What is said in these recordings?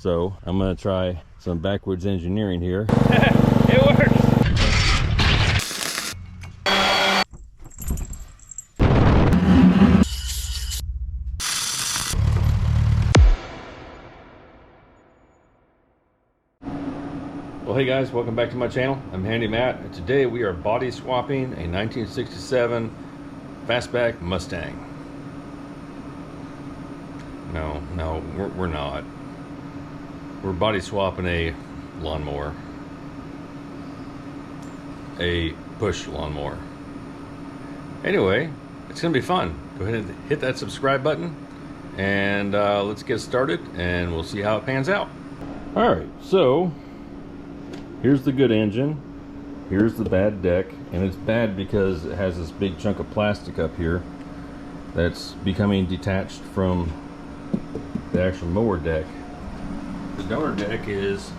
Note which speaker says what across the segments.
Speaker 1: So I'm gonna try some backwoods engineering here.
Speaker 2: It works.
Speaker 1: Well, hey guys, welcome back to my channel. I'm Handy Matt, and today we are body swapping a 1967 fastback Mustang. No, we're not. We're body swapping a lawnmower, a push lawnmower. Anyway, it's gonna be fun. Go ahead and hit that subscribe button, and let's get started, and we'll see how it pans out. All right, so here's the good engine, here's the bad deck, and it's bad because it has this big chunk of plastic up here that's becoming detached from the actual mower deck. The donor deck is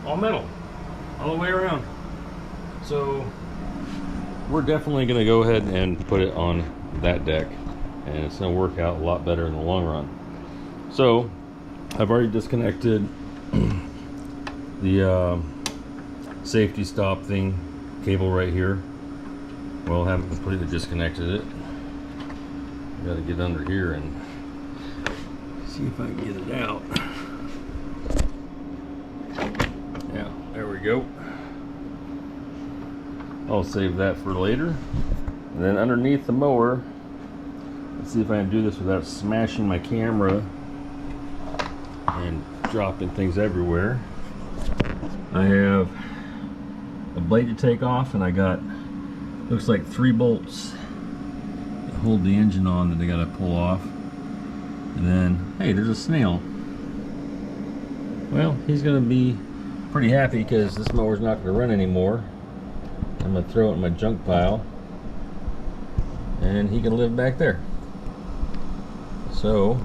Speaker 1: all metal, all the way around. So we're definitely gonna go ahead and put it on that deck, and it's gonna work out a lot better in the long run. So I've already disconnected the safety stop thing cable right here. Well, I haven't completely disconnected it. Got to get under here and see if I can get it out. Yeah, there we go. I'll save that for later. And then underneath the mower, let's see if I can do this without smashing my camera and dropping things everywhere. I have a blade to take off, and I got, looks like 3 bolts that hold the engine on that I got to pull off. And then, hey, there's a snail. Well, he's going to be pretty happy because this mower's not going to run anymore. I'm going to throw it in my junk pile, and he can live back there. So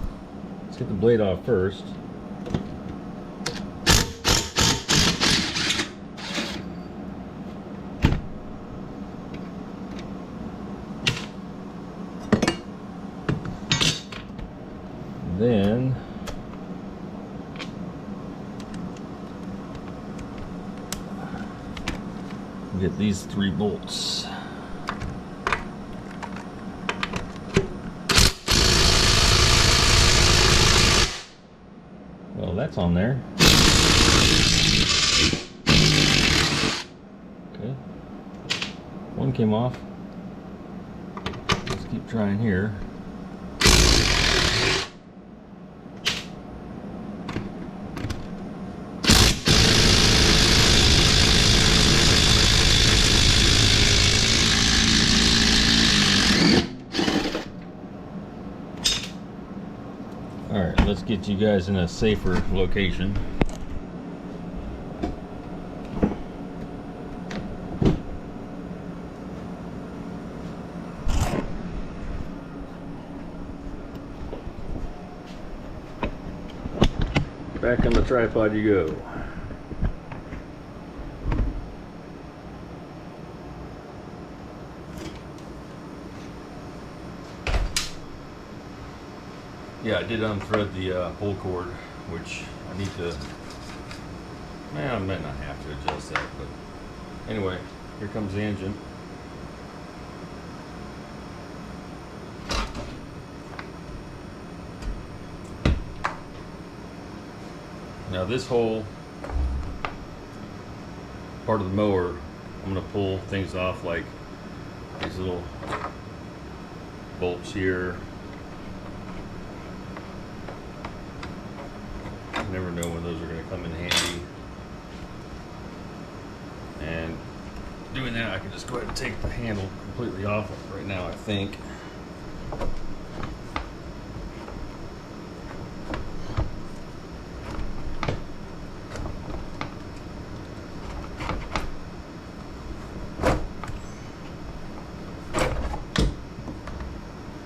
Speaker 1: let's get the blade off first. Then get these 3 bolts. Well, that's on there. Okay. One came off. Let's keep trying here. Alright, let's get you guys in a safer location. Back on the tripod you go. Yeah, I did unthread the pull cord, which I need to, man, I might not have to adjust that, but anyway, here comes the engine. Now this whole part of the mower, I'm going to pull things off, like these little bolts here. Never know when those are going to come in handy. And doing that, I can just go ahead and take the handle completely off right now, I think.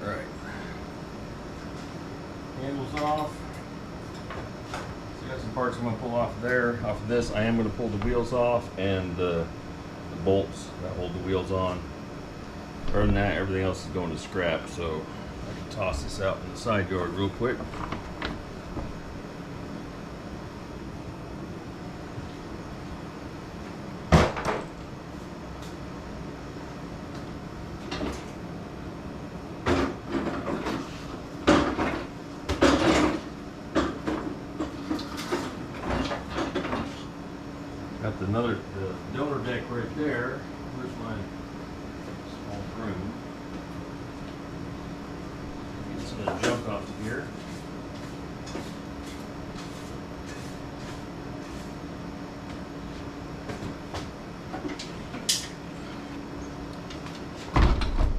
Speaker 1: Alright. Handle's off. Some parts I'm going to pull off there. Off of this, I am going to pull the wheels off and the bolts that hold the wheels on. Other than that, everything else is going to scrap, so I can toss this out in the side yard real quick. Got the donor deck right there. Where's my small broom? Get some of the junk off of here.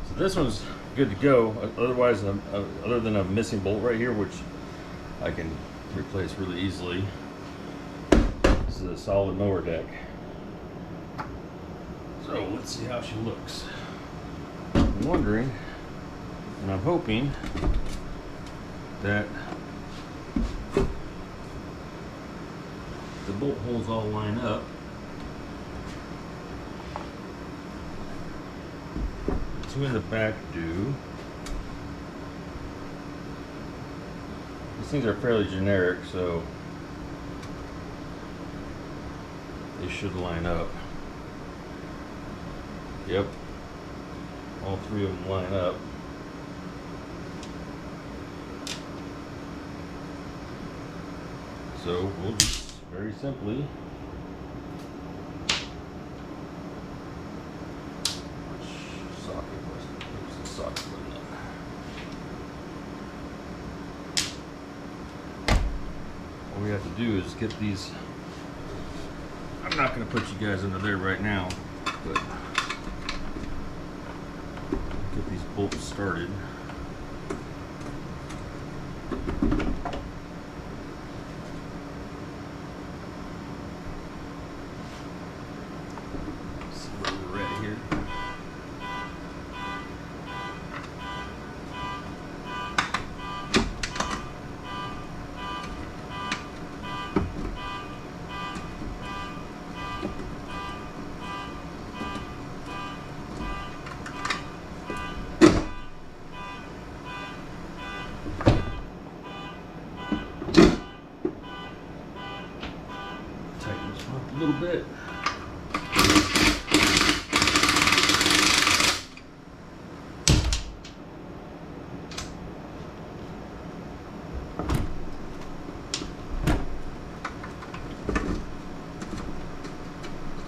Speaker 1: So this one's good to go. Otherwise, other than a missing bolt right here, which I can replace really easily. This is a solid mower deck. So let's see how she looks. I'm wondering, and I'm hoping that the bolt holes all line up. The two in the back do. These things are fairly generic, so they should line up. Yep, all three of them line up. So we'll just very simply which socket was it? Where's the socket button? All we have to do is get these. I'm not going to put you guys under there right now, but get these bolts started. See where we're at here. Tighten this up a little bit.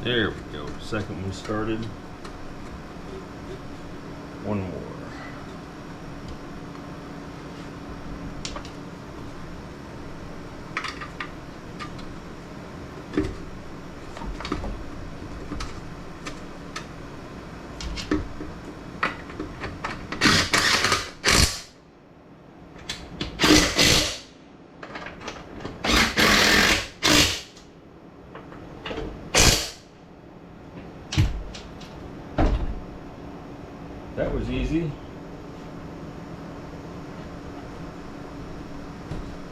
Speaker 1: There we go. Second one started. One more. That was easy.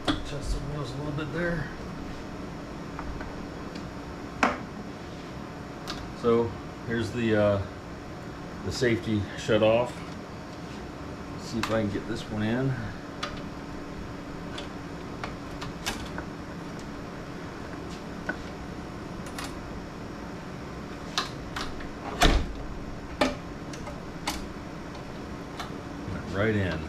Speaker 1: Adjust the wheels a little bit there. So here's the safety shut off. Let's see if I can get this one in. Right in.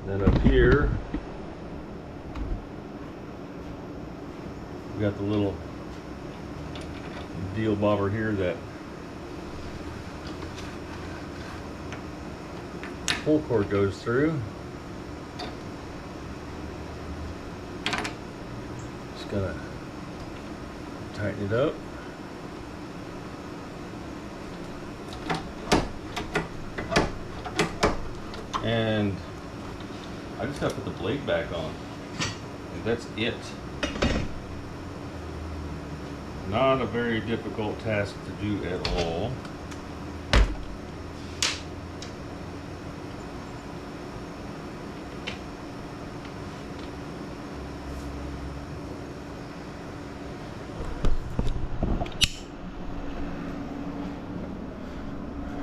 Speaker 1: Then up here, we got the little deal bobber here that pull cord goes through. Gonna tighten it up. And I just gotta put the blade back on. And that's it. Not a very difficult task to do at all.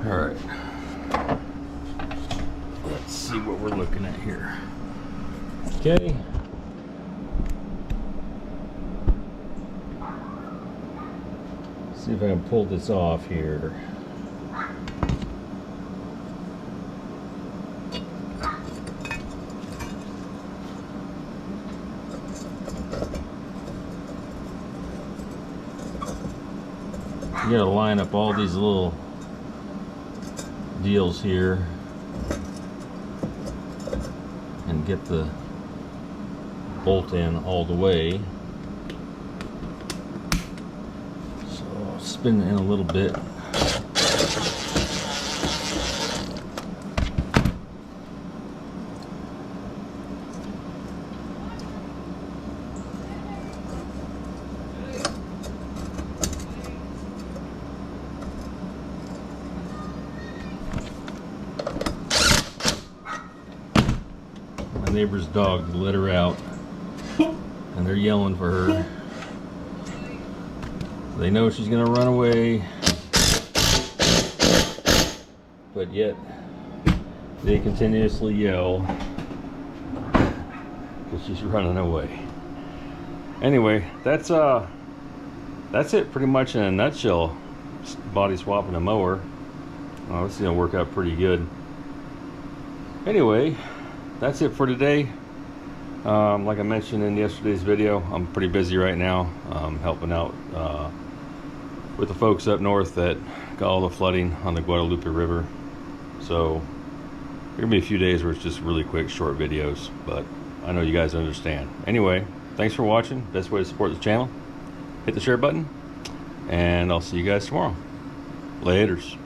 Speaker 1: All right, let's see what we're looking at here. Okay. See if I can pull this off here. You gotta line up all these little deals here and get the bolt in all the way. So I'll spin it in a little bit. My neighbor's dog let her out, and they're yelling for her. They know she's gonna run away, but yet they continuously yell because she's running away. Anyway, that's it pretty much in a nutshell. Body swapping a mower. This is gonna work out pretty good. Anyway, that's it for today. Like I mentioned in yesterday's video, I'm pretty busy right now, helping out with the folks up north that got all the flooding on the Guadalupe River. So there's gonna be a few days where it's just really quick, short videos, but I know you guys understand. Anyway, thanks for watching. Best way to support the channel, hit the share button, and I'll see you guys tomorrow. Laters.